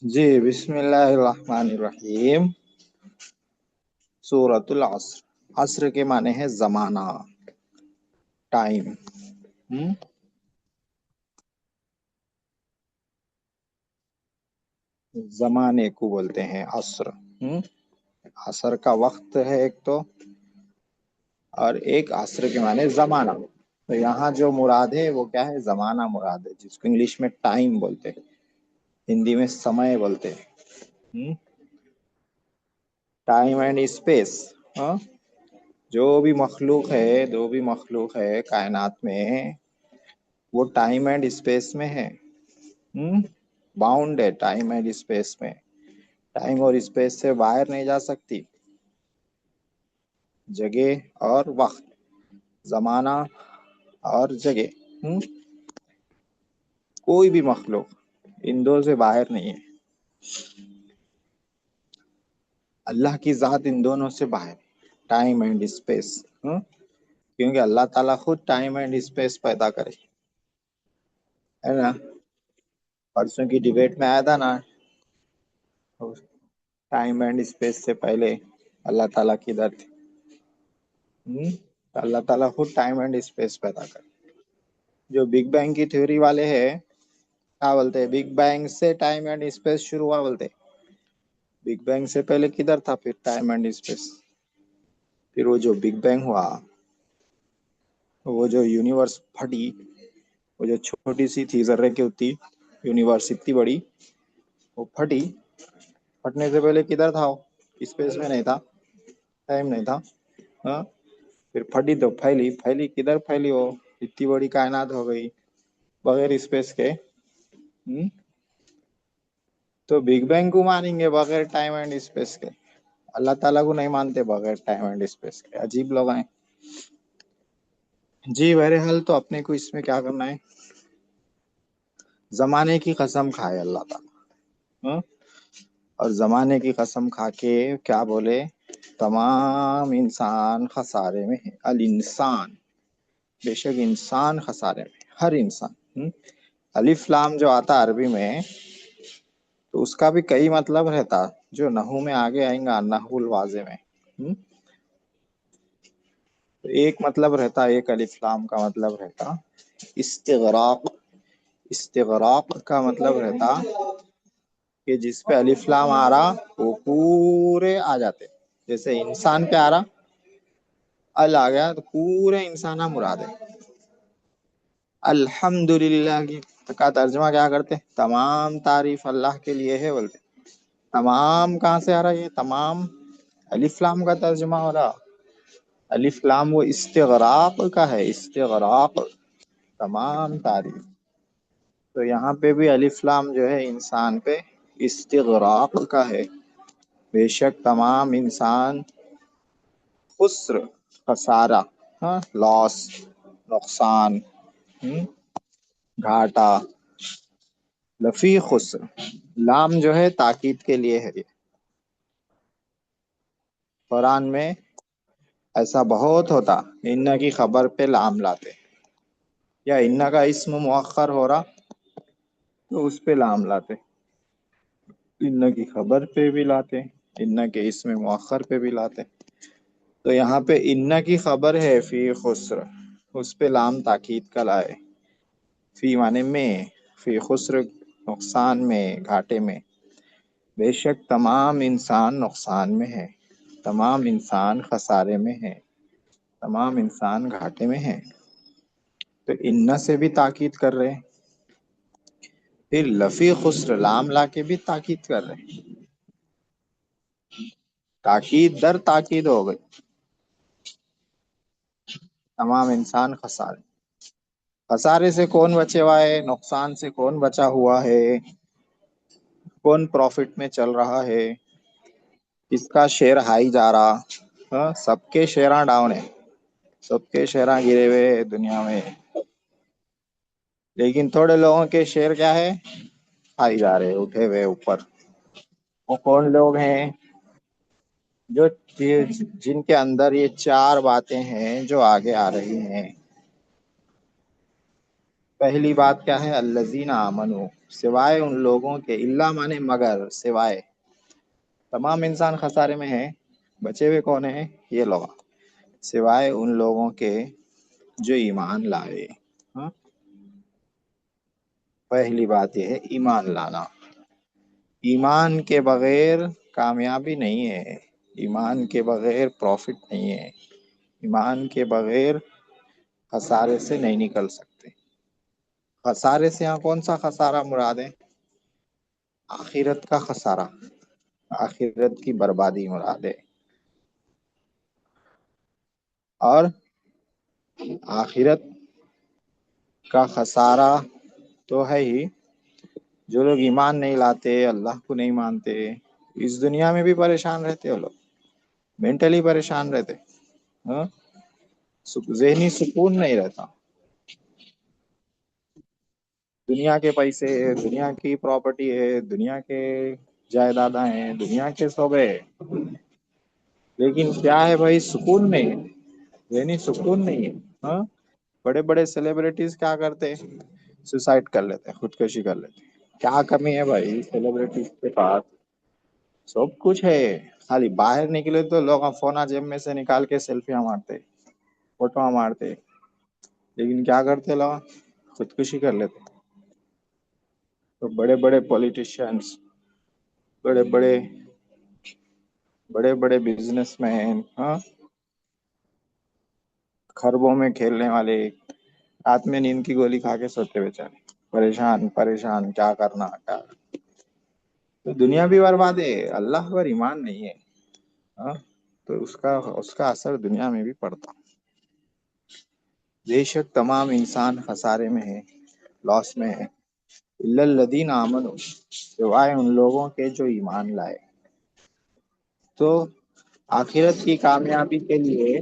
جی بسم اللہ الرحمن الرحیم۔ سورۃ العصر، عصر کے معنی ہے زمانہ، ٹائم۔ زمانے کو بولتے ہیں عصر۔ عصر کا وقت ہے ایک تو، اور ایک عصر کے معنی زمانہ۔ تو یہاں جو مراد ہے وہ کیا ہے؟ زمانہ مراد ہے، جس کو انگلش میں ٹائم بولتے ہیں، ہندی میں سمے بولتے ہیں۔ ٹائم اینڈ اسپیس، جو بھی مخلوق ہے کائنات میں، وہ ٹائم اینڈ اسپیس میں ہے، باؤنڈ ہے ٹائم اینڈ اسپیس میں، ٹائم اور اسپیس سے باہر نہیں جا سکتی۔ جگہ اور وقت، زمانہ اور جگہ، کوئی بھی مخلوق ان دو سے باہر نہیں ہے۔ اللہ کی ذات ان دونوں سے باہر ہے، ٹائم اینڈ اسپیس، کیونکہ اللہ تعالیٰ خود ٹائم اینڈ اسپیس پیدا کرے، ہے نا۔ پرسوں کی ڈیبیٹ میں آیا تھا نا، ٹائم اینڈ اسپیس سے پہلے اللہ تعالیٰ کدھر تھے؟ اللہ تعالیٰ خود ٹائم اینڈ اسپیس پیدا کرے۔ جو بگ بینگ کی تھیوری والے ہیں، کیا بولتے ہیں؟ بگ بینگ سے ٹائم اینڈ اسپیس شروع ہوا بولتے۔ بگ بینگ سے پہلے کدھر تھا پھر ٹائم اینڈ اسپیس؟ پھر وہ جو بگ بینگ ہوا، وہ جو یونیورس پھٹی، وہ جو چھوٹی سی تھی ذرے کی ہوتی یونیورس اتنی بڑی، وہ پھٹی، پھٹنے سے پہلے کدھر تھا؟ وہ اسپیس میں نہیں تھا، ٹائم نہیں تھا، پھر پھٹی تو پھیلی کدھر پھیلی؟ وہ اتنی بڑی کائنات ہو گئی بغیر اسپیس کے۔ تو بگ بینگ کو مانیں گے بغیر ٹائم اینڈ اسپیس کے، اللہ تعالیٰ کو نہیں مانتے بغیر ٹائم اینڈ اسپیس کے۔ عجیب لوگ ہیں جی۔ بہرحال تو اپنے کو اس میں کیا کرنا ہے؟ زمانے کی قسم کھائے اللہ تعالیٰ، اور زمانے کی قسم کھا کے کیا بولے؟ تمام انسان خسارے میں ہے، الانسان، بے شک انسان خسارے میں، ہر انسان۔ الف لام جو آتا عربی میں، تو اس کا بھی کئی مطلب رہتا، جو نحو میں آگے آئیں گا، نحو الواضح میں۔ تو ایک مطلب رہتا، ایک الف لام کا مطلب رہتا استغراق۔ استغراق کا مطلب رہتا کہ جس پہ الف لام آ رہا وہ پورے آ جاتے، جیسے انسان پہ آ رہا ال آ گیا تو پورے انسان مراد ہے۔ الحمدللہ کا ترجمہ کیا کرتے؟ تمام تعریف اللہ کے لیے ہے بولتے۔ تمام کہاں سے آ رہا؟ یہ تمام الف لام کا ترجمہ ہو رہا۔ الف لام وہ استغراق کا ہے، استغراق، تمام تعریف۔ تو یہاں پہ بھی الف لام جو ہے انسان پہ استغراق کا ہے، بے شک تمام انسان خسر، خسارہ، لاس، نقصان، گھاٹا، لفی خسر۔ لام جو ہے تاکید کے لیے ہے۔ قرآن میں ایسا بہت ہوتا، ان کی خبر پہ لام لاتے، یا ان کا اسم مؤخر ہو رہا تو اس پہ لام لاتے، ان کی خبر پہ بھی لاتے، ان کے اسم مؤخر پہ بھی لاتے۔ تو یہاں پہ ان کی خبر ہے فی خسر، اس پہ لام تاکید کا لائے، فی معنی میں، فی خسر نقصان میں، گھاٹے میں، بے شک تمام انسان نقصان میں ہے، تمام انسان خسارے میں ہے، تمام انسان گھاٹے میں ہے۔ تو ان سے بھی تاکید کر رہے، پھر لفی خسر لام لا کے بھی تاکید کر رہے، تاکید در تاکید ہو گئی، تمام انسان خسارے۔ خسارے سے کون بچے ہوا ہے؟ نقصان سے کون بچا ہوا ہے؟ کون پروفٹ میں چل رہا ہے؟ کس کا شیئر ہائی جا رہا؟ سب کے شیئراں ڈاؤن ہے، سب کے شیئراں گرے ہوئے دنیا میں، لیکن تھوڑے لوگوں کے شیئر کیا ہے؟ ہائی جا رہے، اٹھے ہوئے اوپر۔ وہ کون لوگ ہیں؟ جو جن کے اندر یہ چار باتیں ہیں جو آگے آ رہی ہیں۔ پہلی بات کیا ہے؟ الذین آمنو، سوائے ان لوگوں کے، اللہ مانے مگر، سوائے، تمام انسان خسارے میں ہیں، بچے ہوئے کون ہیں؟ یہ لوگ، سوائے ان لوگوں کے جو ایمان لائے. ہاں، پہلی بات یہ ہے ایمان لانا. ایمان کے بغیر کامیابی نہیں ہے، ایمان کے بغیر پروفٹ نہیں ہے، ایمان کے بغیر خسارے سے نہیں نکل سکتے. خسارے سے یہاں کون سا خسارہ مراد ہے؟ آخرت کا خسارہ، آخرت کی بربادی مراد ہے. اور آخرت کا خسارہ تو ہے ہی. جو لوگ ایمان نہیں لاتے، اللہ کو نہیں مانتے، اس دنیا میں بھی پریشان رہتے، وہ لوگ مینٹلی پریشان رہتے. ہاں، ذہنی سکون نہیں رہتا. دنیا کے پیسے ہے، دنیا کی پراپرٹی ہے، دنیا کے جائیدادیں ہیں، دنیا کے شعبے ہے، لیکن کیا ہے بھائی؟ سکون نہیں ہے، ذہنی سکون نہیں ہے. ہاں، بڑے بڑے سیلیبریٹیز کیا کرتے؟ سوسائڈ کر لیتے، خودکشی کر لیتے. کیا کمی ہے بھائی سیلیبریٹیز کے پاس؟ سب کچھ ہے، خالی باہر نکلے تو لوگ فون جیب میں سے نکال کے سیلفیاں مارتے، فوٹو مارتے، لیکن کیا کرتے لوگ؟ خودکشی کر لیتے. تو بڑے بڑے پولیٹیشینس، بڑے بڑے بڑے بڑے بزنس مین، ہاں، خربوں میں کھیلنے والے، رات میں نیند کی گولی کھا کے سوتے بیچارے، پریشان پریشان، کیا کرنا کیا. تو دنیا بھی برباد ہے، اللہ پر ایمان نہیں ہے. ہاں، تو اس کا اثر دنیا میں بھی پڑتا. بے شک تمام انسان خسارے میں ہے، لاس میں ہے. الا الذین آمنوا، سوائے ان لوگوں کے جو ایمان لائے. تو آخرت کی کامیابی کے لیے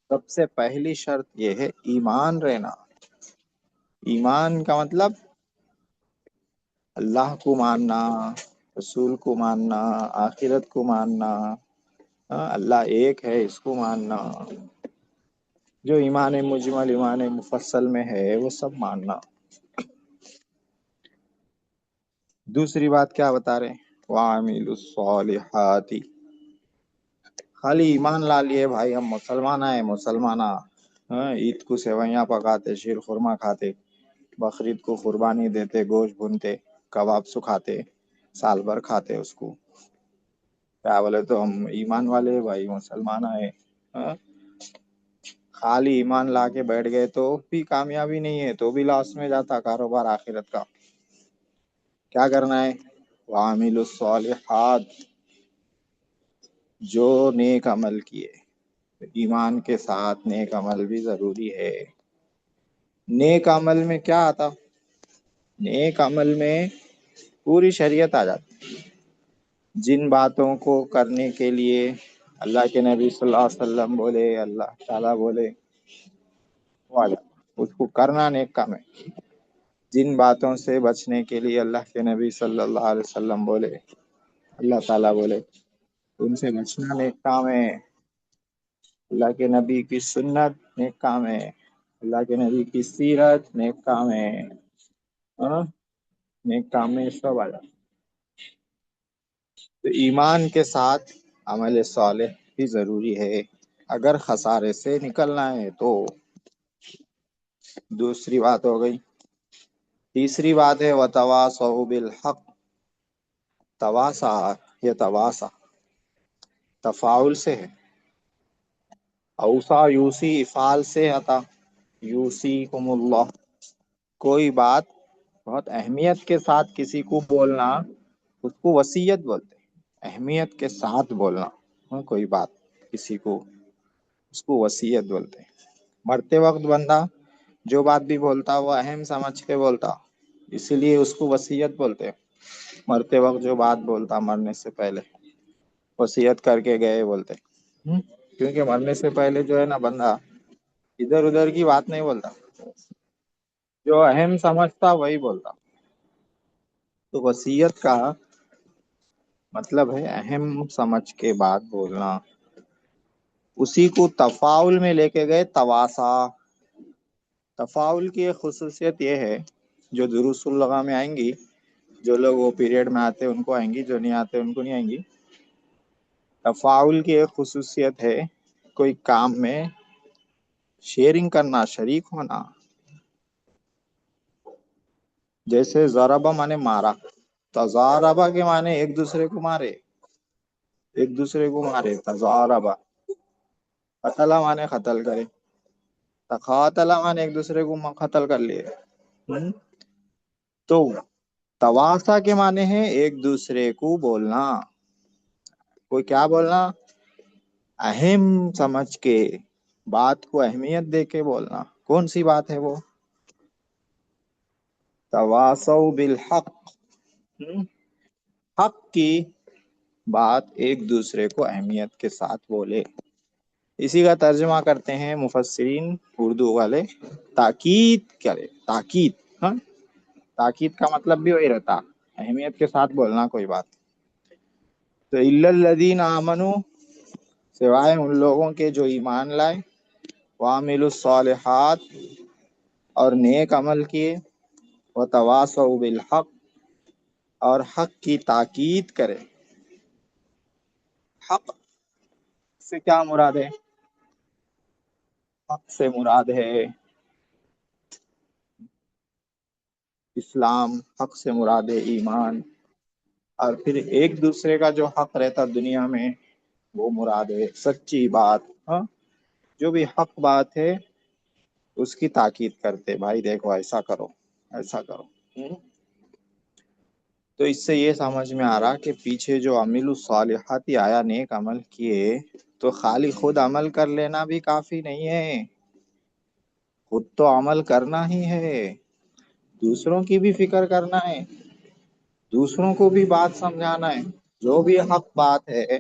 سب سے پہلی شرط یہ ہے ایمان رہنا. ایمان کا مطلب اللہ کو ماننا، رسول کو ماننا، آخرت کو ماننا، اللہ ایک ہے اس کو ماننا، جو ایمان مجمل، ایمان مفصل میں ہے وہ سب ماننا. دوسری بات کیا بتا رہے ہیں؟ وَعَمِلُوا الصَّالِحَاتِ، خالی ایمان لا لیے بھائی ہم مسلمان ہیں، مسلمان، ہاں، عید کو سیویاں پکاتے، شیر خورما کھاتے، بقرعید کو قربانی دیتے، گوشت بھونتے، کباب سکھاتے، سال بھر کھاتے اس کو، کیا بولے تو ہم ایمان والے بھائی مسلمان ہیں. ہاں، خالی ایمان لا کے بیٹھ گئے تو بھی کامیابی نہیں ہے، تو بھی لاس میں جاتا کاروبار آخرت کا. کیا کرنا ہے؟ وَعَمِلُوا الصَّالِحَاتِ، جو نیک عمل کیے. ایمان کے ساتھ نیک عمل بھی ضروری ہے. نیک عمل میں کیا آتا؟ نیک عمل میں پوری شریعت آ جاتی. جن باتوں کو کرنے کے لیے اللہ کے نبی صلی اللہ علیہ وسلم بولے، اللہ تعالیٰ بولے، وہ آ جاتا. اس کو کرنا نیک کام ہے. جن باتوں سے بچنے کے لیے اللہ کے نبی صلی اللہ علیہ وسلم بولے، اللہ تعالیٰ بولے، ان سے بچنا نیک کام ہے. اللہ کے نبی کی سنت نیک کام ہے، اللہ کے نبی کی سیرت نیک کام ہے. ہاں، نیک کام میں سب آ جاتا. تو ایمان کے ساتھ عمل صالح بھی ضروری ہے اگر خسارے سے نکلنا ہے تو. دوسری بات ہو گئی. تیسری بات ہے وتواصوا بالحق. تواسا، یہ تواسا تفاعل سے ہے. اوصا یوسی افعال سے آتا. یوسیکم اللہ، کوئی بات بہت اہمیت کے ساتھ کسی کو بولنا، اس کو وصیت بولتے ہیں. اہمیت کے ساتھ بولنا، کوئی بات کسی کو، اس کو وصیت بولتے ہیں. مرتے وقت بندہ جو بات بھی بولتا وہ اہم سمجھ کے بولتا، اسی لیے اس کو وصیت بولتے ہیں. مرتے وقت جو بات بولتا، مرنے سے پہلے وصیت کر کے گئے بولتے. کیونکہ مرنے سے پہلے جو ہے نا بندہ ادھر ادھر کی بات نہیں بولتا، جو اہم سمجھتا وہی بولتا. تو وصیت کا مطلب ہے اہم سمجھ کے بات بولنا. اسی کو تفاعل میں لے کے گئے تواسا. تفاعل کی ایک خصوصیت یہ ہے، جو دروس اللغہ میں آئیں گی، جو لوگ وہ پیریڈ میں آتے ان کو آئیں گی، جو نہیں آتے ان کو نہیں آئیں گی. تفاعل کی ایک خصوصیت ہے کوئی کام میں شیئرنگ کرنا، شریک ہونا. جیسے ضربہ مانے مارا، تضاربہ کے معنی ایک دوسرے کو مارے، ایک دوسرے کو مارے. تضاربہ. قتل مانے قتل کرے، تقاتل مانے ایک دوسرے کو قتل کر لیے. تو تواسا کے معنی ہے ایک دوسرے کو بولنا. کوئی کیا بولنا؟ اہم سمجھ کے، بات کو اہمیت دے کے بولنا. کون سی بات ہے وہ؟ تواسو بالحق، حق کی بات ایک دوسرے کو اہمیت کے ساتھ بولے. اسی کا ترجمہ کرتے ہیں مفسرین اردو والے، تاکید کرے. تاکید، تاکید کا مطلب بھی وہی رہتا، اہمیت کے ساتھ بولنا کوئی بات. تو الا الذین آمنوا، سوائے ان لوگوں کے جو ایمان لائے، وعملوا الصالحات، اور نیک عمل کیے، وتواصوا بالحق، اور حق کی تاکید کرے. حق سے کیا مراد ہے؟ حق سے مراد ہے اسلام، حق سے مراد ہے ایمان، اور پھر ایک دوسرے کا جو حق رہتا دنیا میں وہ مراد ہے سچی بات. جو بھی حق بات ہے اس کی تاکید کرتے، بھائی دیکھو ایسا کرو، ایسا کرو. تو اس سے یہ سمجھ میں آ رہا کہ پیچھے جو عمل الصالحات آیا، نیک عمل کیے، تو خالی خود عمل کر لینا بھی کافی نہیں ہے، خود تو عمل کرنا ہی ہے، دوسروں کی بھی فکر کرنا ہے، دوسروں کو بھی بات سمجھانا ہے. جو بھی حق بات ہے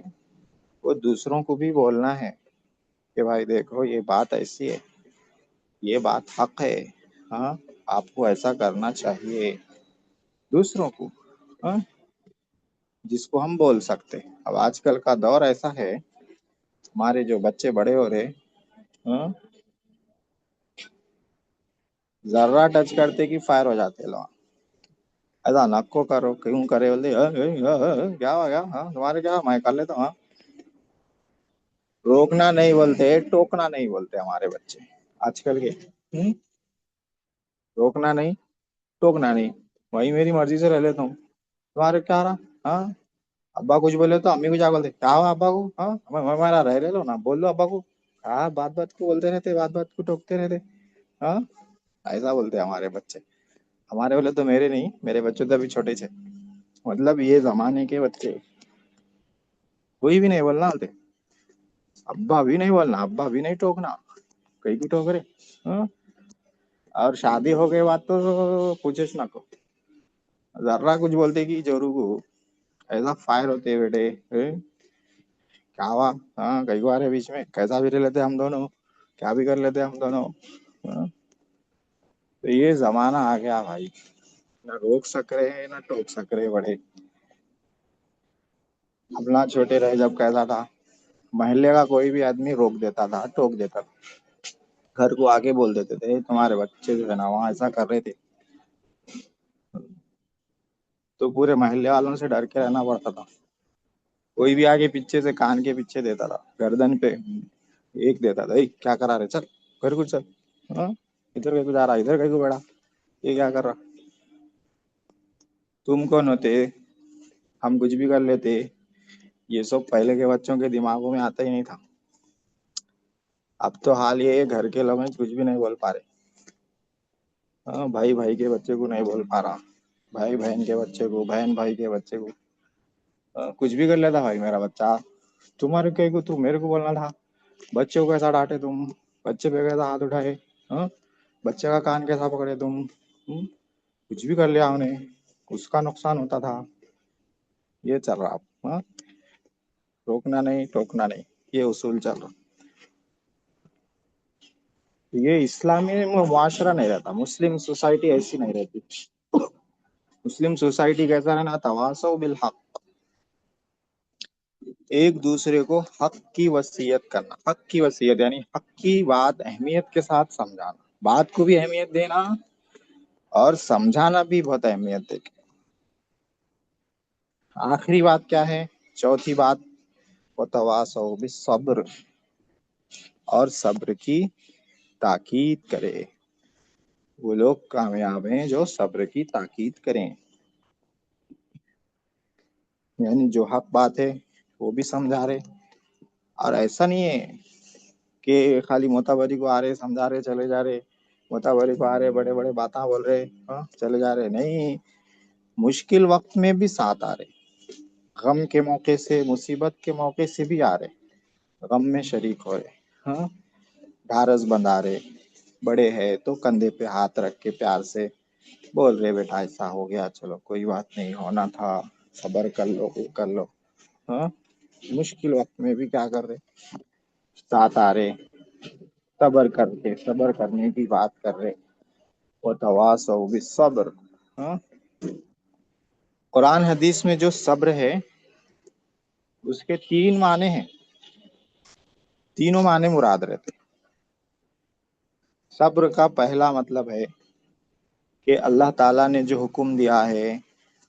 وہ دوسروں کو بھی بولنا ہے کہ بھائی دیکھو یہ بات ایسی ہے، یہ بات حق ہے، آپ کو ایسا کرنا چاہیے. دوسروں کو، جس کو ہم بول سکتے. اب آج کل کا دور ایسا ہے، ہمارے جو بچے بڑے ہو رہے، ذرہ ٹچ کرتے کہ فائر ہو جاتے لوگ. ایسا نکو کرو، کیوں کرے بولتے کیا ہو گیا، تمہارے کیا، میں کر لیتا ہوں. روکنا نہیں بولتے، ٹوکنا نہیں بولتے ہمارے بچے آج کل کے. روکنا نہیں، ٹوکنا نہیں، وہی میری مرضی سے رہ لیتا ہوں. تمہارے کیا رہا، ابا کچھ بولے تو امی کو جا بولتے کیا ہوا ابا کو، ہمارا رہ لے لو نا، بول لو ابا کو. بات بات کو بولتے رہتے، بات بات کو ٹوکتے رہتے. ایسا بولتے ہمارے بچے. ہمارے بولے تو میرے نہیں، میرے بچے تو ابھی چھوٹے تھے. مطلب یہ زمانے کے بچے کوئی بھی نہیں بولنا بولتے، ابا بھی نہیں بولنا، ابا بھی نہیں ٹوکنا، کہیں بھی ٹوک رہے. اور شادی ہو گئے بات تو پوچھش نہ کو، ذرا کچھ بولتے کہ جورو کو ایسا فائر ہوتے بیٹے. کیا ہوا، کئی بار ہے بیچ میں کیسا بھی رہ لیتے ہم دونوں، کیا بھی کر لیتے ہم دونوں. تو یہ زمانہ آ گیا بھائی، نہ روک سک رہے ہیں نہ ٹوک سک رہے بڑے. اپنا چھوٹے رہے جب کیسا تھا، محلے کا کوئی بھی آدمی روک دیتا تھا، ٹوک دیتا تھا، گھر کو آگے بول دیتے تھے تمہارے بچے جو ہے نا وہاں ایسا کر رہے تھے. تو پورے محلے والوں سے ڈر کے رہنا پڑتا تھا. کوئی بھی آگے پیچھے سے کان کے پیچھے دیتا تھا، گردن پہ ایک دیتا تھا، کیا کرا رہے، چل گھر کو چل، ادھر کہیں کو جا رہا، ادھر کہیں کو بیٹھا، یہ کیا کر رہا. تم کون ہوتے، ہم کچھ بھی کر لیتے. یہ سب پہلے کے بچوں کے دماغوں میں آتا ہی نہیں تھا. اب تو حال یہ ہے گھر کے لوگ کچھ بھی نہیں بول پا رہے. بھائی بھائی کے بچے کو نہیں بول پا رہا، بھائی بہن کے بچے کو، بہن بھائی کے بچے کو. کچھ بھی کر لیتا بھائی میرا بچہ، تمہارے کہیں کو تو میرے کو بولنا تھا. بچے کو کیسا ڈانٹے تم، بچے پہ کیسا ہاتھ اٹھائے، بچے کا کان کیسا پکڑے تم. کچھ بھی کر لیا ہم نے، اس کا نقصان ہوتا تھا. یہ چل رہا. روکنا نہیں، ٹوکنا نہیں، یہ اصول چل رہا. یہ اسلامی معاشرہ نہیں رہتا، مسلم سوسائٹی ایسی نہیں رہتی. مسلم سوسائٹی کیسا رہنا، تواصو بالحق، ایک دوسرے کو حق کی وصیت کرنا. حق کی وصیت یعنی حق کی بات اہمیت کے ساتھ سمجھانا، بات کو بھی اہمیت دینا اور سمجھانا بھی بہت اہمیت دے. آخری بات کیا ہے؟ چوتھی بات، وتواصوا بالصبر، اور صبر کی تاکید کرے. وہ لوگ کامیاب ہیں جو صبر کی تاکید کریں. یعنی جو حق بات ہے وہ بھی سمجھا رہے، اور ایسا نہیں ہے کہ خالی موتبری کو آ رہے سمجھا رہے چلے جا رہے، موتبری کو آ رہے بڑے بڑے باتیں بول رہے چلے جا رہے. نہیں، مشکل وقت میں بھی ساتھ آ رہے، غم کے موقع سے، مصیبت کے موقع سے بھی آ رہے، غم میں شریک ہو رہے، ڈھارس بندھا رہے. بڑے ہے تو کندھے پہ ہاتھ رکھ کے پیار سے بول رہے بیٹا ایسا ہو گیا، چلو کوئی بات نہیں، ہونا تھا، صبر کر لو کر لو. مشکل وقت میں بھی کیا کر رہے، ساتھ آ رہے، صبر کر کے صبر کرنے کی بات کر رہے. وتواصوا بالصبر. قرآن حدیث میں جو صبر ہے اس کے 3 معنی ہیں، تینوں معنی مراد رہتے. صبر کا پہلا مطلب ہے کہ اللہ تعالیٰ نے جو حکم دیا ہے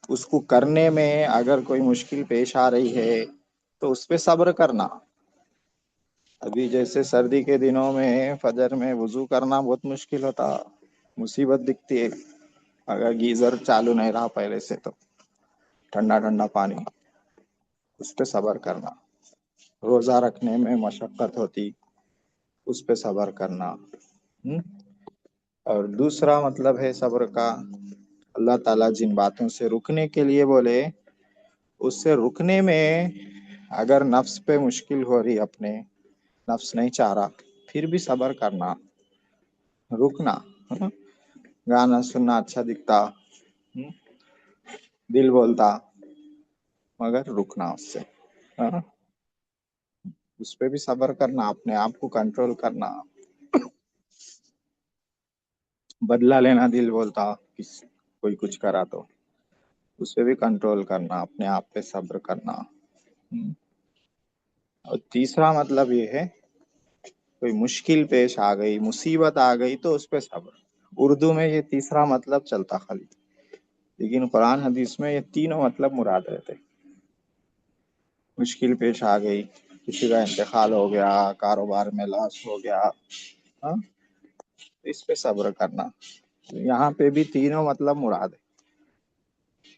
اس کو کرنے میں اگر کوئی مشکل پیش آ رہی ہے تو اس پہ صبر کرنا. ابھی جیسے سردی کے دنوں میں فجر میں وضو کرنا بہت مشکل ہوتا، مصیبت دکھتی ہے. اگر گیزر چالو نہیں رہا پہلے سے تو ٹھنڈا ٹھنڈا پانی، اس پہ صبر کرنا. روزہ رکھنے میں مشقت ہوتی، اس پہ صبر کرنا. اور دوسرا مطلب ہے صبر کا، اللہ تعالیٰ جن باتوں سے رکنے کے لیے بولے اس سے رکنے میں اگر نفس پہ مشکل ہو رہی، اپنے نفس نہیں چاہ رہا، پھر بھی صبر کرنا، رکنا. گانا سننا اچھا دکھتا، دل بولتا، مگر رکنا اس سے، اس پہ بھی صبر کرنا، اپنے آپ کو کنٹرول کرنا. بدلہ لینا دل بولتا، کوئی کچھ کرا تو اس پہ بھی کنٹرول کرنا، اپنے آپ پہ صبر کرنا. اور تیسرا مطلب یہ ہے کوئی مشکل پیش آ گئی، مصیبت آ گئی تو اس پہ صبر. اردو میں یہ تیسرا مطلب چلتا خالی، لیکن قرآن حدیث میں یہ تینوں مطلب مراد رہتے. مشکل پیش آ گئی، کسی کا انتقال ہو گیا، کاروبار میں لاس ہو گیا، اس پہ صبر کرنا. یہاں پہ بھی تینوں مطلب مراد ہے.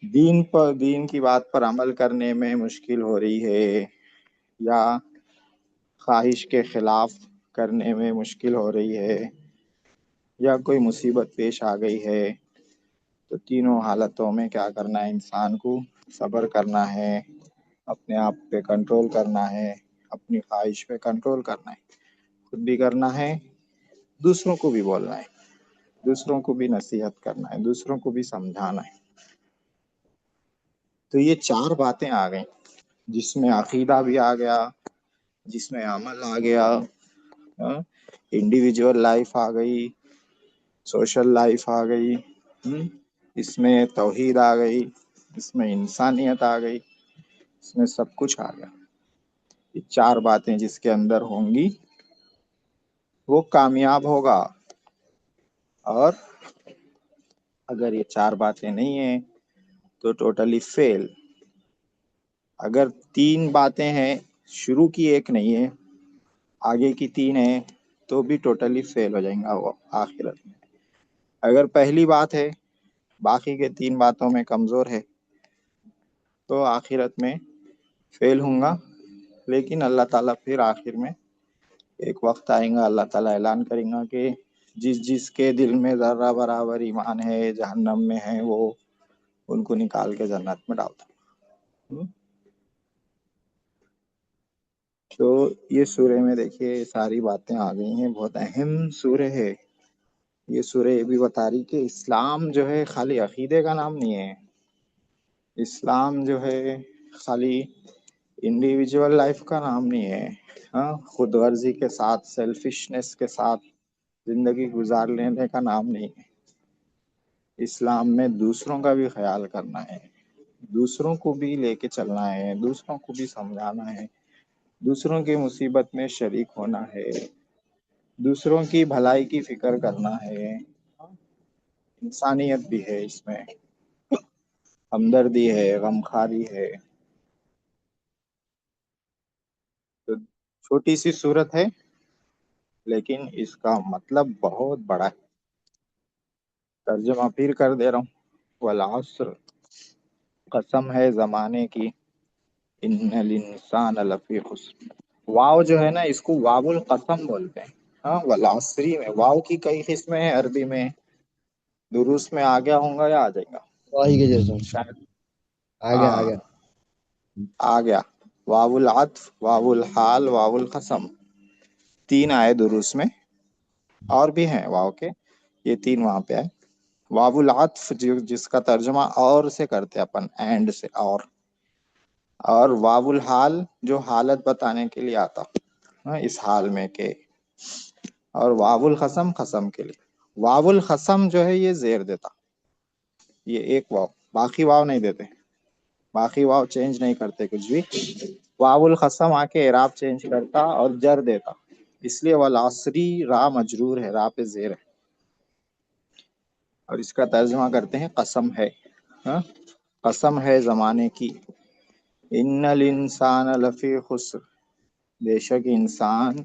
دین کی بات پر عمل کرنے میں مشکل ہو رہی ہے، یا خواہش کے خلاف کرنے میں مشکل ہو رہی ہے، یا کوئی مصیبت پیش آ گئی ہے، تو تینوں حالتوں میں کیا کرنا ہے، انسان کو صبر کرنا ہے، اپنے آپ پہ کنٹرول کرنا ہے، اپنی خواہش پہ کنٹرول کرنا ہے، خود بھی کرنا ہے، دوسروں کو بھی بولنا ہے، دوسروں کو بھی نصیحت کرنا ہے، دوسروں کو بھی سمجھانا ہے. تو یہ 4 باتیں آ گئیں، جس میں عقیدہ بھی آ گیا، جس میں عمل آ گیا، انڈیویجول لائف آ گئی، سوشل لائف آ گئی، اس میں توحید آ گئی، اس میں انسانیت آ گئی، اس میں سب کچھ آ گیا. یہ 4 باتیں جس کے اندر ہوں گی وہ کامیاب ہوگا. اور اگر یہ 4 باتیں نہیں ہیں تو ٹوٹلی فیل. اگر 3 باتیں ہیں، شروع کی ایک نہیں ہے، آگے کی 3 ہیں، تو بھی ٹوٹلی فیل ہو جائیں گا وہ آخرت میں. اگر پہلی بات ہے، باقی کے 3 باتوں میں کمزور ہے، تو آخرت میں فیل ہوں گا. لیکن اللہ تعالیٰ پھر آخر میں ایک وقت آئیں گا، اللہ تعالیٰ اعلان کریں گا کہ جس کے دل میں ذرہ برابر ایمان ہے، جہنم میں ہے، وہ ان کو نکال کے جنت میں ڈالتا. تو یہ سورہ میں دیکھیے ساری باتیں آ گئی ہیں، بہت اہم سورہ ہے. یہ سورہ یہ بھی بتا رہی کہ اسلام جو ہے خالی عقیدے کا نام نہیں ہے. اسلام جو ہے خالی انڈیویجول لائف کا نام نہیں ہے. خود غرضی کے ساتھ، سیلفشنس کے ساتھ زندگی گزار لینے کا نام نہیں ہے. اسلام میں دوسروں کا بھی خیال کرنا ہے، دوسروں کو بھی لے کے چلنا ہے، دوسروں کو بھی سمجھانا ہے، دوسروں کی مصیبت میں شریک ہونا ہے. دوسروں کی بھلائی کی فکر کرنا ہے، انسانیت بھی ہے اس میں، ہمدردی ہے، غمخواری ہے. تو چھوٹی سی صورت ہے لیکن اس کا مطلب بہت بڑا ہے. ترجمہ پھر کر دے رہا ہوں. والعصر، قسم ہے زمانے کی، ان الانسان لفی خسر. واو جو ہے نا اس کو واو القسم بولتے ہیں. ہاں، والعصری میں واو کی کئی قسمیں ہیں عربی میں. دروس میں آ گیا ہوں گا یا آ جائے گا واہی کے جیسا شاید. آ گیا آ ہاں گیا. آ گیا. واو العطف، واو الحال، واو القسم، 3 آئے دروس میں. اور بھی ہیں واو کے، یہ 3 وہاں پہ آئے. واو العطف جس کا ترجمہ اور سے کرتے اپن، اینڈ سے، اور واو الحال جو حالت بتانے کے لیے آتا، اس حال میں کہ. اور واو القسم قسم کے لیے. واو القسم جو ہے یہ زیر دیتا، یہ ایک واو، باقی واو نہیں دیتے، باقی واو چینج نہیں کرتے کچھ بھی. واو القسم آ کے اعراب چینج کرتا اور جر دیتا، اس لیے والعصری را مجرور ہے، را پہ زیر ہے. اور اس کا ترجمہ کرتے ہیں قسم ہے. ہاں، قسم ہے زمانے کی، ان الانسان لفی خسر، بے شک انسان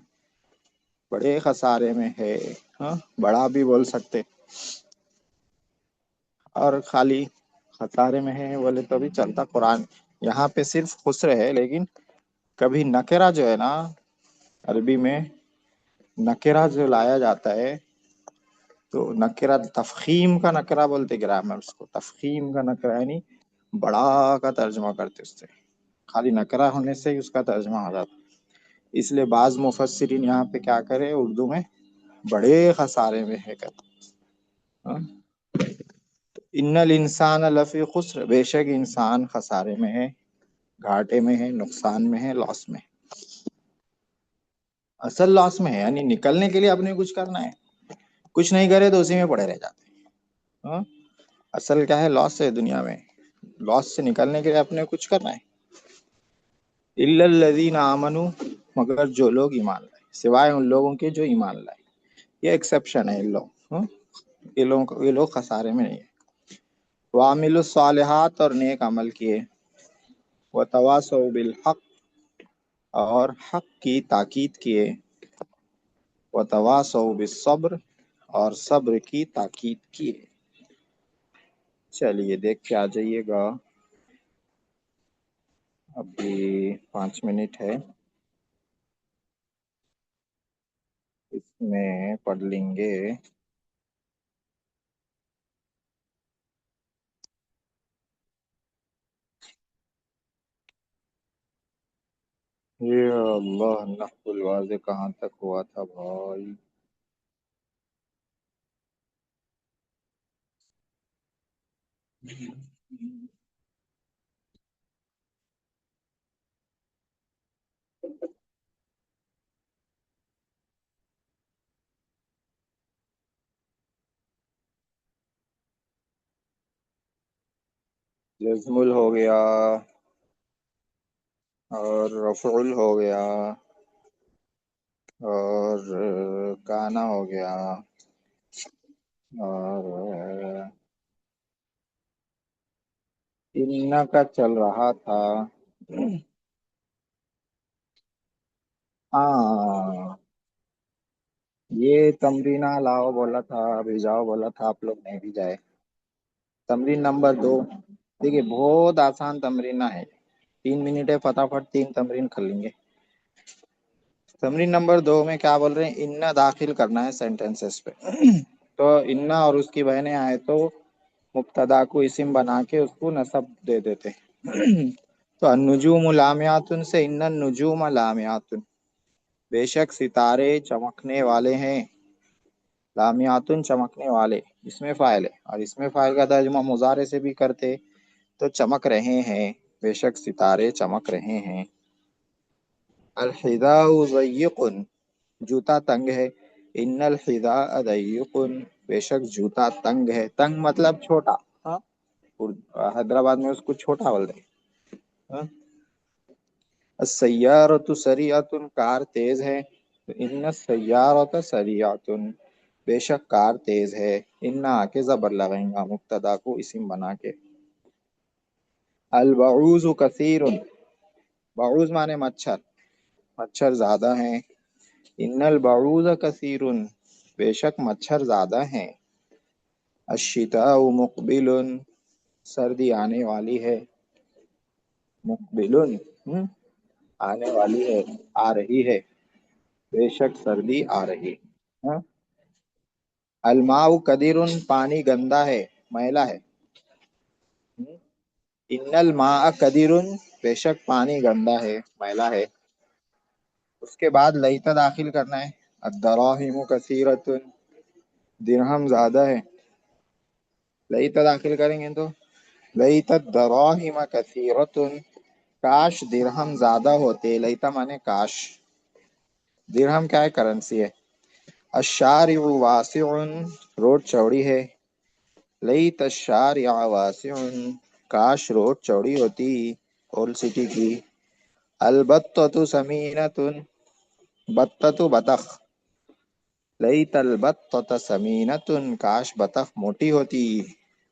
بڑے خسارے میں ہے. ہاں، بڑا بھی بول سکتے، اور خالی خسارے میں ہے بولے تو بھی چلتا. قرآن یہاں پہ صرف خسر ہے، لیکن کبھی نکرہ جو ہے نا عربی میں، نکرہ جو لایا جاتا ہے تو نکرہ تفخیم کا نکرہ بولتے گرامر اس کو. تفخیم کا نکرہ یعنی بڑا کا ترجمہ کرتے اس سے، خالی نکرہ ہونے سے ہی اس کا ترجمہ ہو جاتا. اس لیے بعض مفسرین یہاں پہ کیا کرے اردو میں بڑے خسارے میں ہے کہتے. ان الانسان لفی خسر، بے شک انسان خسارے میں ہے، گھاٹے میں ہے، نقصان میں ہے، لاس میں. اصل لاس میں ہے، یعنی نکلنے کے لیے اپنے کچھ کرنا ہے، کچھ نہیں کرے تو اسی میں پڑے رہ جاتے. ہاں، اصل کیا ہے؟ لاس ہے دنیا میں. لاس سے نکلنے کے لیے اپنے کچھ کرنا ہے. الا الذین آمنوا، مگر جو لوگ ایمان لائے، سوائے ان لوگوں کے جو ایمان لائے. یہ ایکسیپشن ہے ان لوگ. یہ لوگ خسارے میں نہیں ہے. وعملوا الصالحات، اور نیک عمل کیے. وتواصوا بالحق، اور حق کی تاکید کیے. وتواصوا بالصبر، اور صبر کی تاکید کیے. چلیے دیکھ کے آ جائیے گا، ابھی 5 منٹ ہے، اس میں پڑھ لیں گے. یہ اللہ، نحو الواضح کہاں تک ہوا تھا بھائی؟ جزمل ہو گیا، اور رفعل ہو گیا، اور کانا ہو گیا، اور ان کا چل رہا تھا. ہاں، یہ تمرینہ لاؤ بولا تھا، بھیجاؤ بولا تھا، آپ لوگ نہیں بھیجائے. تمرین نمبر 2، دیکھیے بہت آسان تمرینہ ہے، 3 منٹ ہے، فٹافٹ 3 تمرین کر لیں گے. تمرین نمبر 2 میں کیا بول رہے ہیں؟ ان داخل کرنا ہے سینٹینسز پہ. تو ان اور اس کی بہنیں آئے تو مبتدا کو اسم بنا کے اس کو نصب دے دیتے. تو النجوم لامعات سے ان النجوم لامعات، بے شک ستارے چمکنے والے ہیں. لامعات چمکنے والے، اس میں فاعل ہے، اور اس میں فاعل کا ترجمہ مضارع سے بھی کرتے تو چمک رہے ہیں، بے شک ستارے چمک رہے ہیں. الحذاء ضیق، جوتا تنگ ہے. ان الحذاء ضیق، بے شک جوتا تنگ ہے. تنگ مطلب چھوٹا. ہاں، حیدرآباد میں اس کو چھوٹا بول رہے. السیارۃ سریعۃ، کار تیز ہے. تو ان السیارۃ سریعۃ، بے شک کار تیز ہے، ان آ کے زبر لگائیں گا مبتدا کو اسم بنا کے۔ البعوض کثیر، بعوض مانے مچھر، مچھر زیادہ ہیں۔ ان البعوض کثیر، بے شک مچھر زیادہ ہیں۔ الشتاء مقبل، سردی آنے والی ہے۔ مقبل آنے والی ہے، آ رہی ہے، بے شک سردی آ رہی ہے۔ الماء قدیر، پانی گندا ہے، میلا ہے۔ ان الماء قدیر، بے شک پانی گندا ہے، میلا ہے۔ اس کے بعد لیتا داخل کرنا ہے۔ الدراہم کثیرۃ، درہم زیادہ ہے۔ لیتا داخل کریں گے تو لیت الدراہم کثیرۃ، کاش درہم زیادہ ہوتے۔ لیتا مانے کاش، درہم کیا ہے؟ کرنسی ہے۔ الشارع واسع، روڈ چوڑی ہے۔ لیت الشارع واسع، کاش روڈ چوڑی ہوتی، اولڈ سٹی کی۔ البتۃ سمینۃ، بطۃ بطخ۔ لیت البتۃ سمینۃ، کاش بطخ موٹی ہوتی،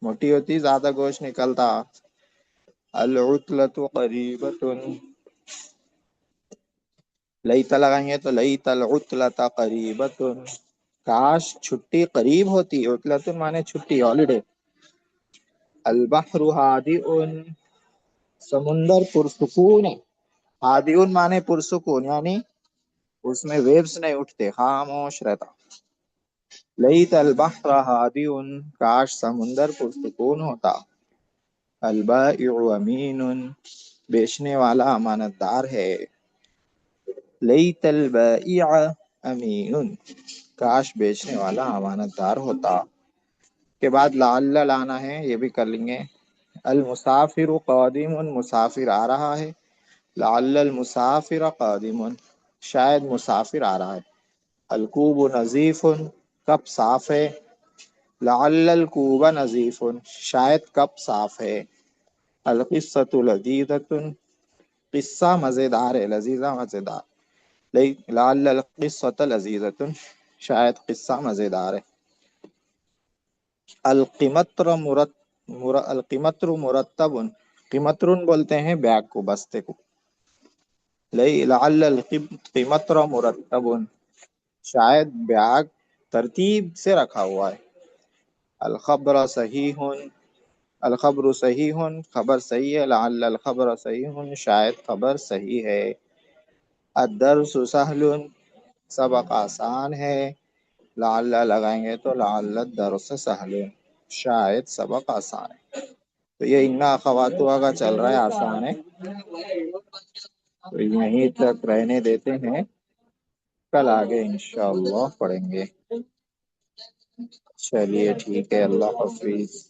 موٹی ہوتی زیادہ گوشت نکلتا۔ العطلۃ قریبۃ، لیت لگائیں گے تو لیت العطلۃ قریبۃ، کاش چھٹی قریب ہوتی۔ عطلۃ مانے چھٹی، ہالیڈے۔ البحر ہادئ، سمندر پرسکون ہے۔ ہادئ مانے پرسکون، یعنی اس میں ویوز نہیں اٹھتے، خاموش رہتا۔ لیت البحر ہادئ، کاش سمندر پرسکون ہوتا۔ البائع امین، بیچنے والا امانت دار ہے۔ لیت البائع امین، کاش بیچنے والا امانت دار ہوتا۔ کے بعد لعل لانا ہے، یہ بھی کر لیں گے۔ المسافر قادم، مسافر آ رہا ہے۔ لعل المسافر قادم، شاید مسافر آ رہا ہے۔ الکوب نظیف، کپ صاف ہے۔ لعل الکوب نظیف، شاید کپ صاف ہے۔ القصۃ لذیذۃ، قصہ مزیدار ہے، لذیذہ مزیدار۔ لعل القصۃ لذیذۃ، شاید قصہ مزیدار ہے۔ القمطر مرتب، قمطر بولتے ہیں بیگ کو، بستے کو۔ لعل القمطر مرتب، شاید بیگ ترتیب سے رکھا ہوا ہے۔ الخبر صحیح، الخبر صحیح، خبر صحیح ہے۔ لعل الخبر صحیح، شاید خبر صحیح ہے۔ الدرس سہل، سبق آسان ہے۔ لعل لگائیں گے تو لعل الدرس سہل، شاید سبق آسان ہے۔ تو یہ ان اخواتہ کا چل رہا ہے، آسان ہے، تو یہیں تک رہنے دیتے ہیں، کل آگے انشاءاللہ پڑھیں گے۔ چلیے ٹھیک ہے، اللہ حافظ۔